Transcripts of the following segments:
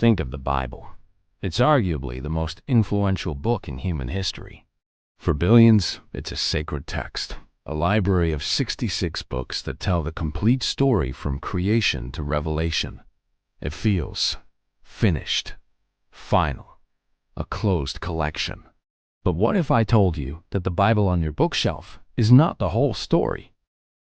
Think of the Bible. It's arguably the most influential book in human history. For billions, it's a sacred text, a library of 66 books that tell the complete story from creation to Revelation. It feels finished, final, a closed collection. But what if I told you that the Bible on your bookshelf is not the whole story?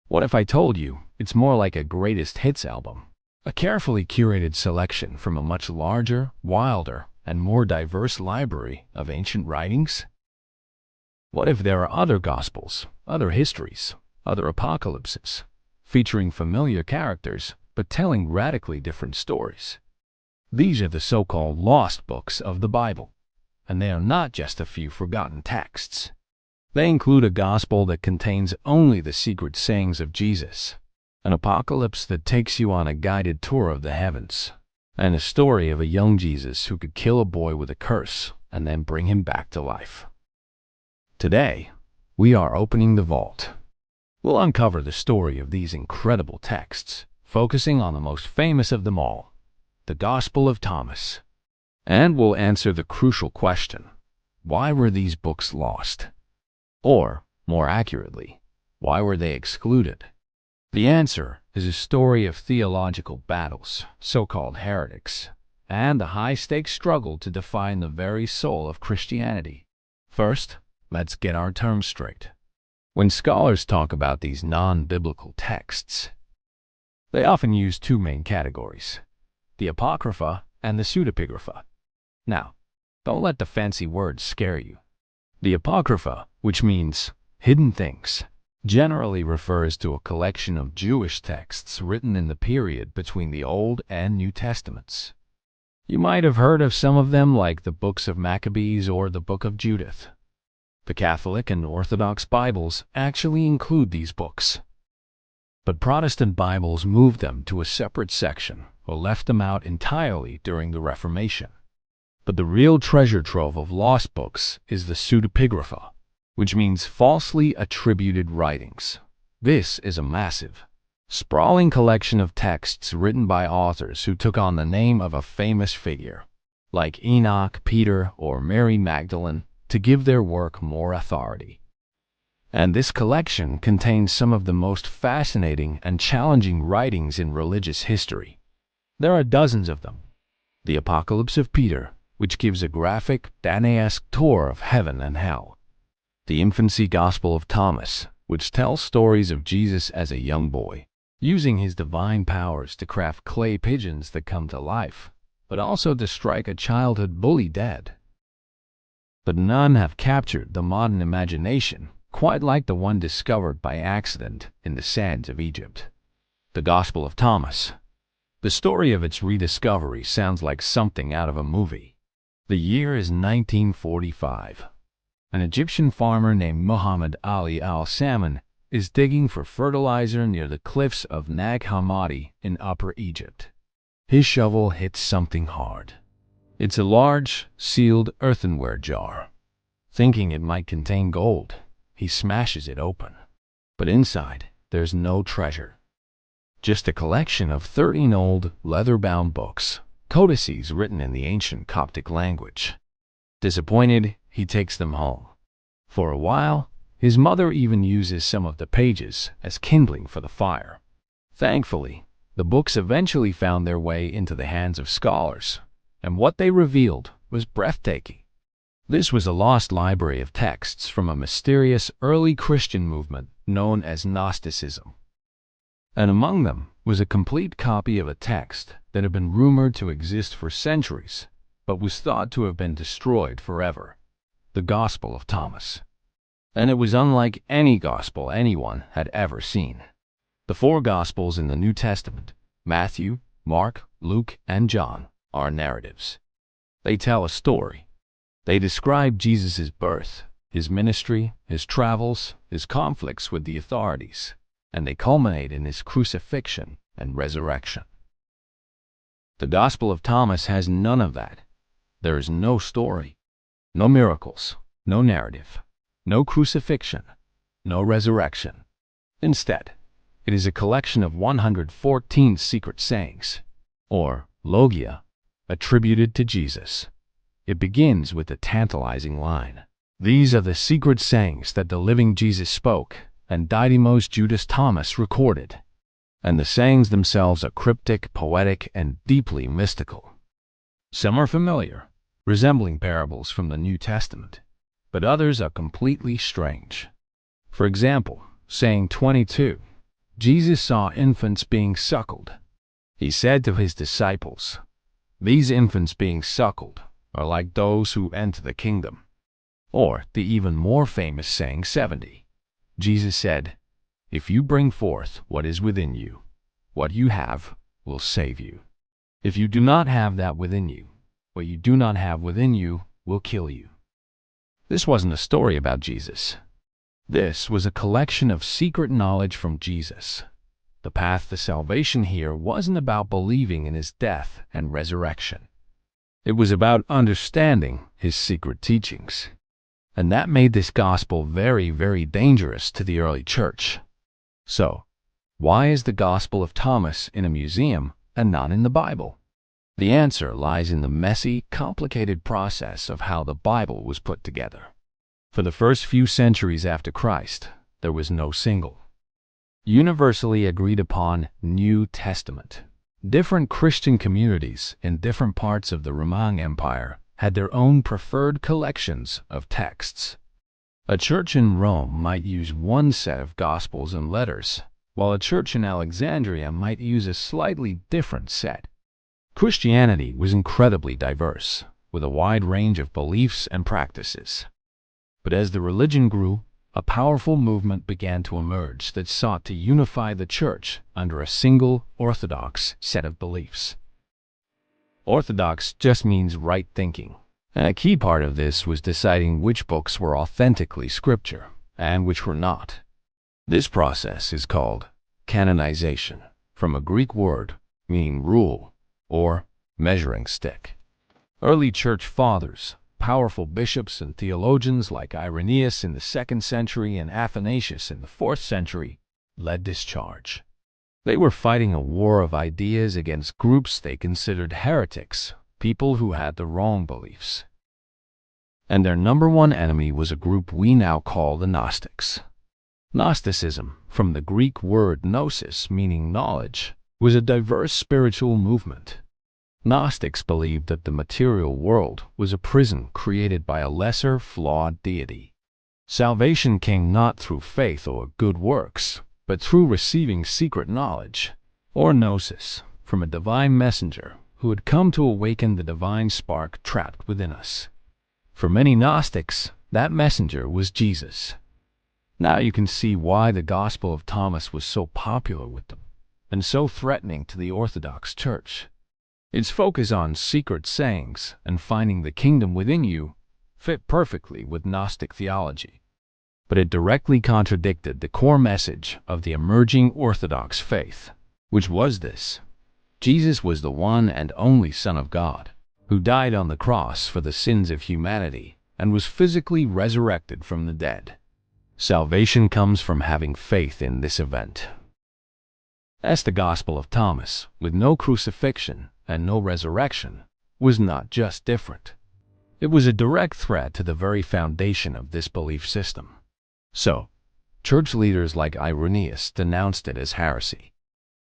What if I told you it's more like a greatest hits album, a carefully curated selection from a much larger, wilder, and more diverse library of ancient writings? What if there are other gospels, other histories, other apocalypses, featuring familiar characters but telling radically different stories? These are the so-called lost books of the Bible, and they are not just a few forgotten texts. They include a gospel that contains only the secret sayings of Jesus, an apocalypse that takes you on a guided tour of the heavens, and a story of a young Jesus who could kill a boy with a curse and then bring him back to life. Today, we are opening the vault. We'll uncover the story of these incredible texts, focusing on the most famous of them all, the Gospel of Thomas. And we'll answer the crucial question: why were these books lost? Or, more accurately, why were they excluded? The answer is a story of theological battles, so-called heretics, and the high-stakes struggle to define the very soul of Christianity. First, let's get our terms straight. When scholars talk about these non-biblical texts, they often use two main categories: the Apocrypha and the Pseudepigrapha. Now, don't let the fancy words scare you. The Apocrypha, which means hidden things, generally refers to a collection of Jewish texts written in the period between the Old and New Testaments. You might have heard of some of them, like the books of Maccabees or the Book of Judith. The Catholic and Orthodox Bibles actually include these books, but Protestant Bibles moved them to a separate section or left them out entirely during the Reformation. But the real treasure trove of lost books is the Pseudepigrapha, which means falsely attributed writings. This is a massive, sprawling collection of texts written by authors who took on the name of a famous figure, like Enoch, Peter, or Mary Magdalene, to give their work more authority. And this collection contains some of the most fascinating and challenging writings in religious history. There are dozens of them. The Apocalypse of Peter, which gives a graphic, Danaesque tour of heaven and hell. The Infancy Gospel of Thomas, which tells stories of Jesus as a young boy, using his divine powers to craft clay pigeons that come to life, but also to strike a childhood bully dead. But none have captured the modern imagination quite like the one discovered by accident in the sands of Egypt. The Gospel of Thomas. The story of its rediscovery sounds like something out of a movie. The year is 1945. An Egyptian farmer named Muhammad Ali al-Salman is digging for fertilizer near the cliffs of Nag Hammadi in Upper Egypt. His shovel hits something hard. It's a large, sealed earthenware jar. Thinking it might contain gold, he smashes it open. But inside, there's no treasure. Just a collection of 13 old, leather-bound books, codices written in the ancient Coptic language. Disappointed, he takes them home. For a while, his mother even uses some of the pages as kindling for the fire. Thankfully, the books eventually found their way into the hands of scholars, and what they revealed was breathtaking. This was a lost library of texts from a mysterious early Christian movement known as Gnosticism. And among them was a complete copy of a text that had been rumored to exist for centuries, but was thought to have been destroyed forever: the Gospel of Thomas. And it was unlike any gospel anyone had ever seen. The four Gospels in the New Testament, Matthew, Mark, Luke, and John, are narratives. They tell a story. They describe Jesus' birth, his ministry, his travels, his conflicts with the authorities, and they culminate in his crucifixion and resurrection. The Gospel of Thomas has none of that. There is no story, no miracles, no narrative, no crucifixion, no resurrection. Instead, it is a collection of 114 secret sayings, or logia, attributed to Jesus. It begins with the tantalizing line, "These are the secret sayings that the living Jesus spoke, and Didymus Judas Thomas recorded." And the sayings themselves are cryptic, poetic, and deeply mystical. Some are familiar, resembling parables from the New Testament, but others are completely strange. For example, saying 22, Jesus saw infants being suckled. He said to his disciples, "These infants being suckled are like those who enter the kingdom." Or the even more famous saying 70, Jesus said, "If you bring forth what is within you, what you have will save you. If you do not have that within you, what you do not have within you will kill you." This wasn't a story about Jesus. This was a collection of secret knowledge from Jesus. The path to salvation here wasn't about believing in his death and resurrection. It was about understanding his secret teachings. And that made this gospel very, very dangerous to the early church. So, why is the Gospel of Thomas in a museum and not in the Bible? The answer lies in the messy, complicated process of how the Bible was put together. For the first few centuries after Christ, there was no single, universally agreed upon New Testament. Different Christian communities in different parts of the Roman Empire had their own preferred collections of texts. A church in Rome might use one set of Gospels and letters, while a church in Alexandria might use a slightly different set. Christianity was incredibly diverse, with a wide range of beliefs and practices. But as the religion grew, a powerful movement began to emerge that sought to unify the church under a single orthodox set of beliefs. Orthodox just means right thinking. And a key part of this was deciding which books were authentically scripture and which were not. This process is called canonization, from a Greek word meaning rule or measuring stick. Early church fathers, powerful bishops and theologians like Irenaeus in the 2nd century and Athanasius in the 4th century, led this charge. They were fighting a war of ideas against groups they considered heretics, people who had the wrong beliefs. And their number one enemy was a group we now call the Gnostics. Gnosticism, from the Greek word gnosis meaning knowledge, was a diverse spiritual movement. Gnostics believed that the material world was a prison created by a lesser, flawed deity. Salvation came not through faith or good works, but through receiving secret knowledge, or gnosis, from a divine messenger who had come to awaken the divine spark trapped within us. For many Gnostics, that messenger was Jesus. Now you can see why the Gospel of Thomas was so popular with them, and so threatening to the Orthodox Church. Its focus on secret sayings and finding the kingdom within you fit perfectly with Gnostic theology. But it directly contradicted the core message of the emerging Orthodox faith, which was this: Jesus was the one and only Son of God, who died on the cross for the sins of humanity and was physically resurrected from the dead. Salvation comes from having faith in this event. As the Gospel of Thomas, with no crucifixion and no resurrection, was not just different. It was a direct threat to the very foundation of this belief system. So, church leaders like Irenaeus denounced it as heresy.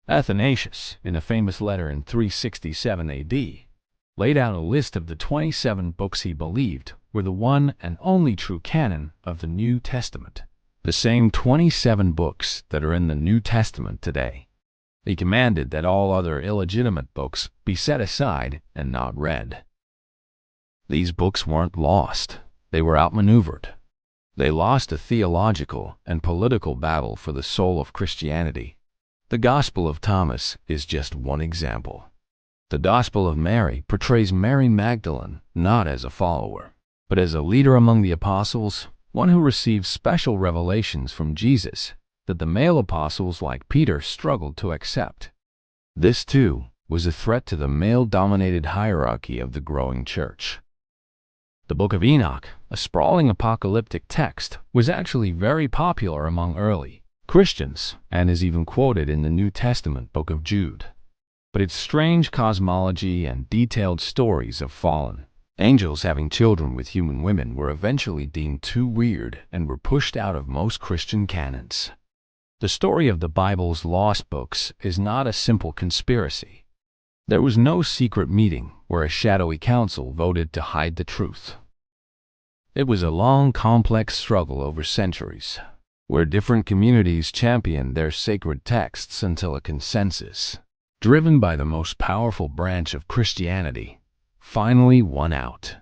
Athanasius, in a famous letter in 367 AD, laid out a list of the 27 books he believed were the one and only true canon of the New Testament, the same 27 books that are in the New Testament today. He commanded that all other illegitimate books be set aside and not read. These books weren't lost, they were outmaneuvered. They lost a theological and political battle for the soul of Christianity. The Gospel of Thomas is just one example. The Gospel of Mary portrays Mary Magdalene not as a follower, but as a leader among the apostles, one who received special revelations from Jesus that the male apostles like Peter struggled to accept. This, too, was a threat to the male-dominated hierarchy of the growing church. The Book of Enoch, a sprawling apocalyptic text, was actually very popular among early Christians and is even quoted in the New Testament Book of Jude. but its strange cosmology and detailed stories of fallen angels having children with human women were eventually deemed too weird and were pushed out of most Christian canons. The story of the Bible's lost books is not a simple conspiracy. There was no secret meeting where a shadowy council voted to hide the truth. It was a long, complex struggle over centuries, where different communities championed their sacred texts until a consensus, driven by the most powerful branch of Christianity, finally won out.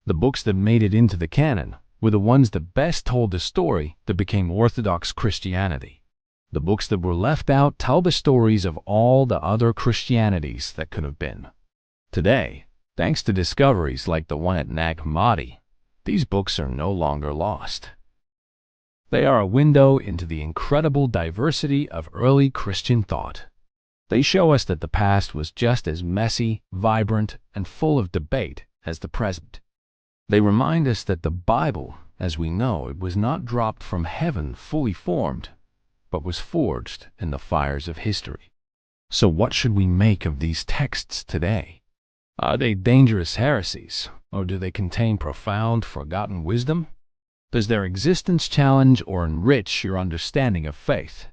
The books that made it into the canon were the ones that best told the story that became Orthodox Christianity. The books that were left out tell the stories of all the other Christianities that could have been. Today, thanks to discoveries like the one at Nag Hammadi, these books are no longer lost. They are a window into the incredible diversity of early Christian thought. They show us that the past was just as messy, vibrant, and full of debate as the present. They remind us that the Bible, as we know it, was not dropped from heaven fully formed, but was forged in the fires of history. So what should we make of these texts today? Are they dangerous heresies, or do they contain profound, forgotten wisdom? Does their existence challenge or enrich your understanding of faith?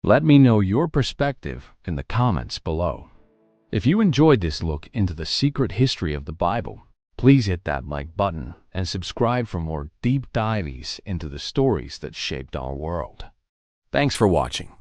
Let me know your perspective in the comments below. If you enjoyed this look into the secret history of the Bible, please hit that like button and subscribe for more deep dives into the stories that shaped our world. Thanks for watching.